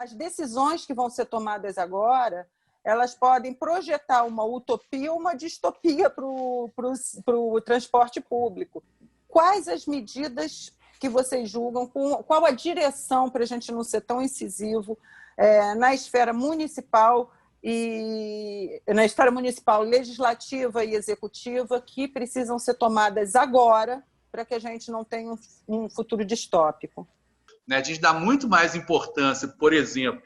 as decisões que vão ser tomadas agora, elas podem projetar uma utopia ou uma distopia para o transporte público. Quais as medidas que vocês julgam, qual a direção para a gente não ser tão incisivo na esfera municipal legislativa e executiva, que precisam ser tomadas agora para que a gente não tenha um futuro distópico? A gente dá muito mais importância, por exemplo,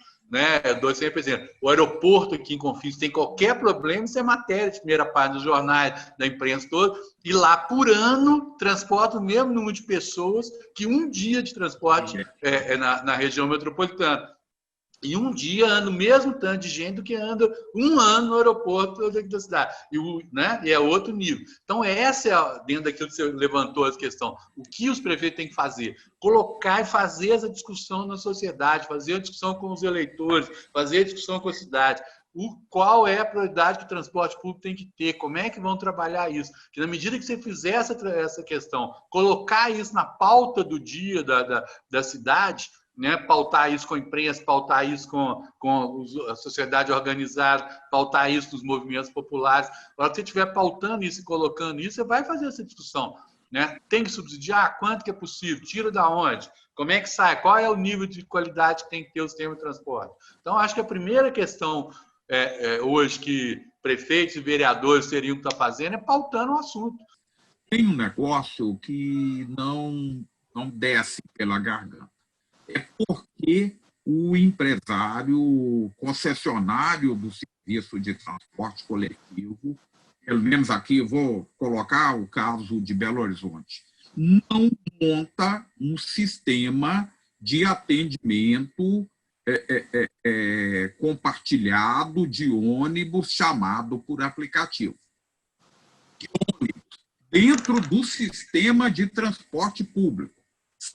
eu dou sempre exemplo, o aeroporto aqui em Confins tem qualquer problema, isso é matéria de primeira página dos jornais, da imprensa toda, e lá por ano transporta o mesmo número de pessoas que um dia de transporte na região metropolitana. E um dia anda o mesmo tanto de gente do que anda um ano no aeroporto da cidade. E é outro nível. Então, essa é, dentro daquilo que você levantou a questão, o que os prefeitos têm que fazer? Colocar e fazer essa discussão na sociedade, fazer a discussão com os eleitores, fazer a discussão com a cidade. Qual é a prioridade que o transporte público tem que ter? Como é que vão trabalhar isso? Que na medida que você fizer essa questão, colocar isso na pauta do dia da cidade, pautar isso com a imprensa, pautar isso com a sociedade organizada, pautar isso nos movimentos populares. Na hora que você estiver pautando isso e colocando isso, você vai fazer essa discussão. Tem que subsidiar? Quanto que é possível? Tira da onde? Como é que sai? Qual é o nível de qualidade que tem que ter o sistema de transporte? Então, acho que a primeira questão hoje que prefeitos e vereadores teriam que estar fazendo é pautando o assunto. Tem um negócio que não desce pela garganta. É porque o empresário concessionário do serviço de transporte coletivo, pelo menos aqui eu vou colocar o caso de Belo Horizonte, não monta um sistema de atendimento compartilhado de ônibus chamado por aplicativo. Dentro do sistema de transporte público.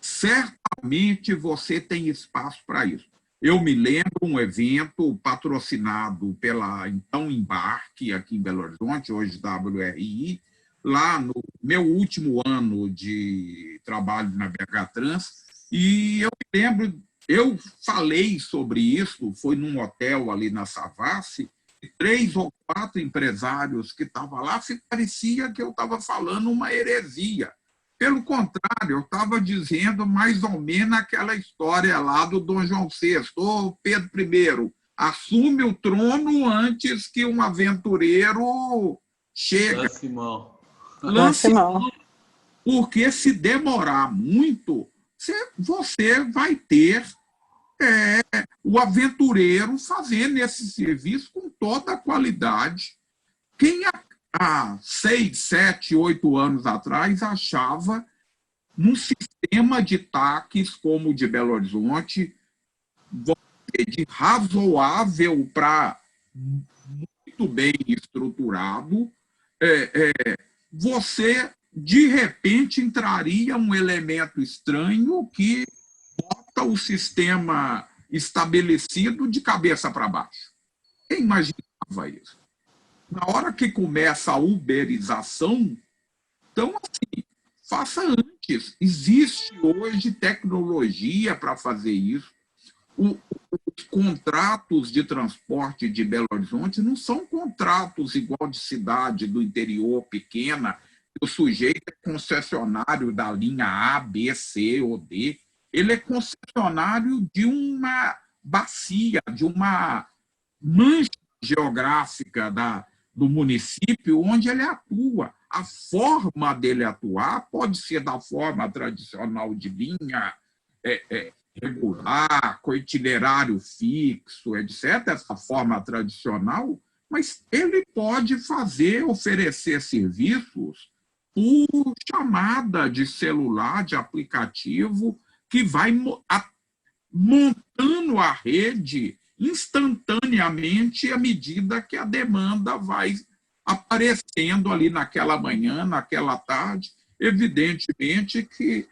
Certamente você tem espaço para isso. Eu me lembro um evento patrocinado pela então Embarque, aqui em Belo Horizonte, hoje WRI, lá no meu último ano de trabalho na BH Trans, e eu me lembro, eu falei sobre isso, foi num hotel ali na Savassi, e 3 ou 4 empresários que estavam lá, se parecia que eu estava falando uma heresia. Pelo contrário, eu estava dizendo mais ou menos aquela história lá do Dom João VI, ou Pedro I, assume o trono antes que um aventureiro chegue. Lance mão. Porque se demorar muito, você vai ter o aventureiro fazendo esse serviço com toda a qualidade. Quem há 6, 7, 8 anos atrás, achava num sistema de taques como o de Belo Horizonte, de razoável para muito bem estruturado, você, de repente, entraria um elemento estranho que bota o sistema estabelecido de cabeça para baixo. Quem imaginava isso? Na hora que começa a uberização, então, assim, faça antes. Existe hoje tecnologia para fazer isso. Os contratos de transporte de Belo Horizonte não são contratos igual de cidade do interior pequena, que o sujeito é concessionário da linha A, B, C ou D. Ele é concessionário de uma bacia, de uma mancha geográfica do município onde ele atua. A forma dele atuar pode ser da forma tradicional de linha regular, com itinerário fixo, etc., essa forma tradicional, mas ele pode oferecer serviços por chamada de celular, de aplicativo, que vai montando a rede instantaneamente à medida que a demanda vai aparecendo ali naquela manhã, naquela tarde. Evidentemente que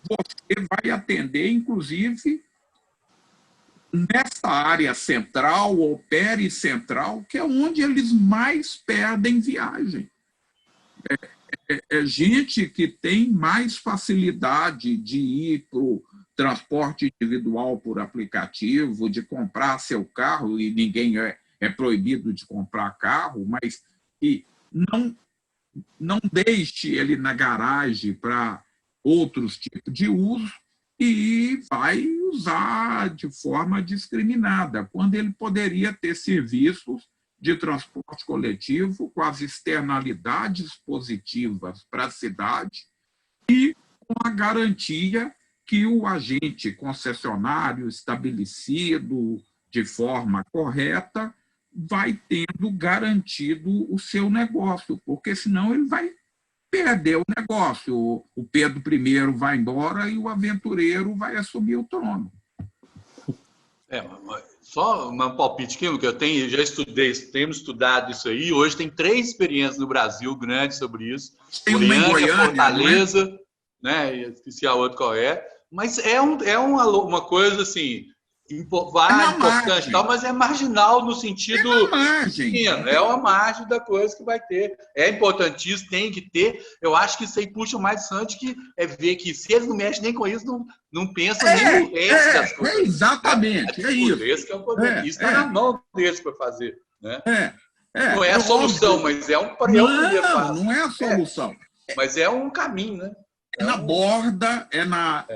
você vai atender, inclusive, nessa área central ou pericentral, que é onde eles mais perdem viagem. É gente que tem mais facilidade de ir transporte individual por aplicativo, de comprar seu carro, e ninguém é proibido de comprar carro, mas que não deixe ele na garagem para outros tipos de uso e vai usar de forma discriminada, quando ele poderia ter serviços de transporte coletivo com as externalidades positivas para a cidade e com a garantia que o agente concessionário estabelecido de forma correta vai tendo garantido o seu negócio, porque senão ele vai perder o negócio. O Pedro I vai embora e o aventureiro vai assumir o trono. Só um palpite que eu tenho, já temos estudado isso aí. Hoje tem 3 experiências no Brasil grandes sobre isso. Tem uma em Goiânia, Fortaleza, né? Esqueci a outra qual é. Mas é uma coisa assim, importante, tal, mas é marginal no sentido. É uma margem da coisa que vai ter. É importantíssimo, tem que ter. Eu acho que isso aí puxa mais distante, que é ver que se eles não mexem nem com isso, não pensam nem no resto das coisas. Exatamente, é isso. Esse que é o poder. Isso está na mão deles para fazer. Né? Não é a solução, óbvio. Mas é um primeiro passo. Não é a solução. Mas é um caminho, né? É na borda, é na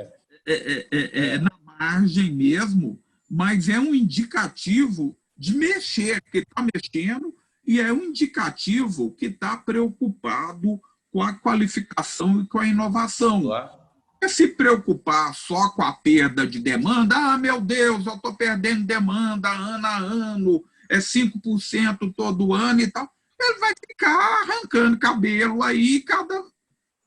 margem mesmo, mas é um indicativo de mexer, que está mexendo, e é um indicativo que está preocupado com a qualificação e com a inovação. Claro. Se preocupar só com a perda de demanda, meu Deus, eu estou perdendo demanda ano a ano, é 5% todo ano e tal, ele vai ficar arrancando cabelo aí,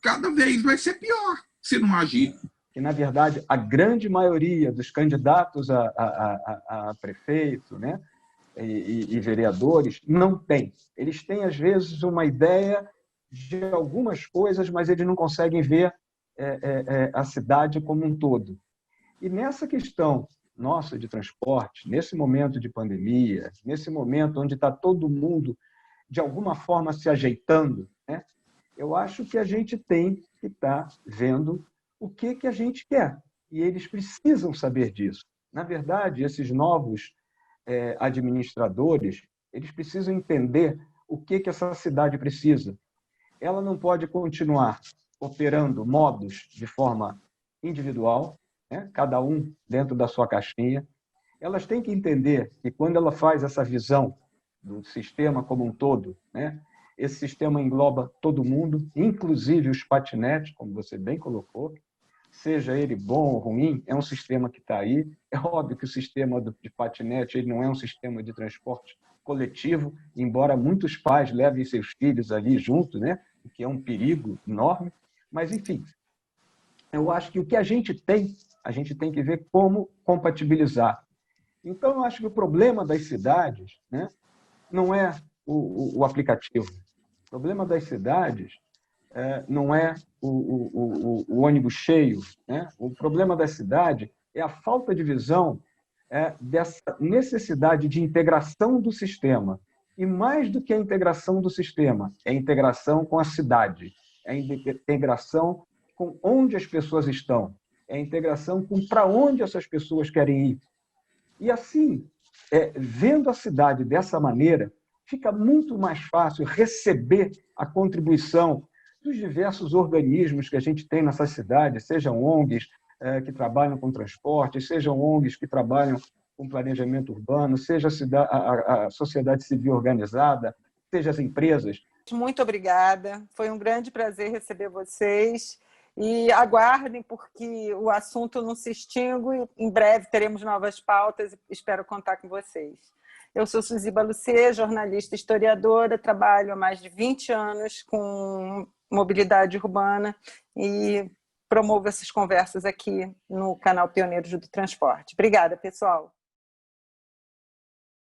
cada vez vai ser pior se não agir. Que, na verdade, a grande maioria dos candidatos a prefeito, né, e vereadores não tem. Eles têm, às vezes, uma ideia de algumas coisas, mas eles não conseguem ver a cidade como um todo. E nessa questão nossa de transporte, nesse momento de pandemia, nesse momento onde está todo mundo, de alguma forma, se ajeitando, né, eu acho que a gente tem que estar vendo o que a gente quer. E eles precisam saber disso. Na verdade, esses novos administradores, eles precisam entender o que essa cidade precisa. Ela não pode continuar operando modos de forma individual, né? Cada um dentro da sua caixinha. Elas têm que entender que, quando ela faz essa visão do sistema como um todo, né? Esse sistema engloba todo mundo, inclusive os patinetes, como você bem colocou. Seja ele bom ou ruim, é um sistema que está aí. É óbvio que o sistema de patinete ele não é um sistema de transporte coletivo, embora muitos pais levem seus filhos ali junto, né? O que é um perigo enorme. Mas, enfim, eu acho que o que a gente tem que ver como compatibilizar. Então, eu acho que o problema das cidades, né, não é o aplicativo. O problema das cidades não é o ônibus cheio, né? O problema da cidade é a falta de visão dessa necessidade de integração do sistema. E mais do que a integração do sistema, é a integração com a cidade, é a integração com onde as pessoas estão, é a integração com para onde essas pessoas querem ir. E assim, vendo a cidade dessa maneira, fica muito mais fácil receber a contribuição dos diversos organismos que a gente tem nessa cidade, sejam ONGs que trabalham com transporte, sejam ONGs que trabalham com planejamento urbano, seja a sociedade civil organizada, seja as empresas. Muito obrigada. Foi um grande prazer receber vocês. E aguardem, porque o assunto não se extingue. Em breve teremos novas pautas e espero contar com vocês. Eu sou Suzy Balucê, jornalista e historiadora, trabalho há mais de 20 anos com mobilidade urbana e promovo essas conversas aqui no canal Pioneiros do Transporte. Obrigada, pessoal.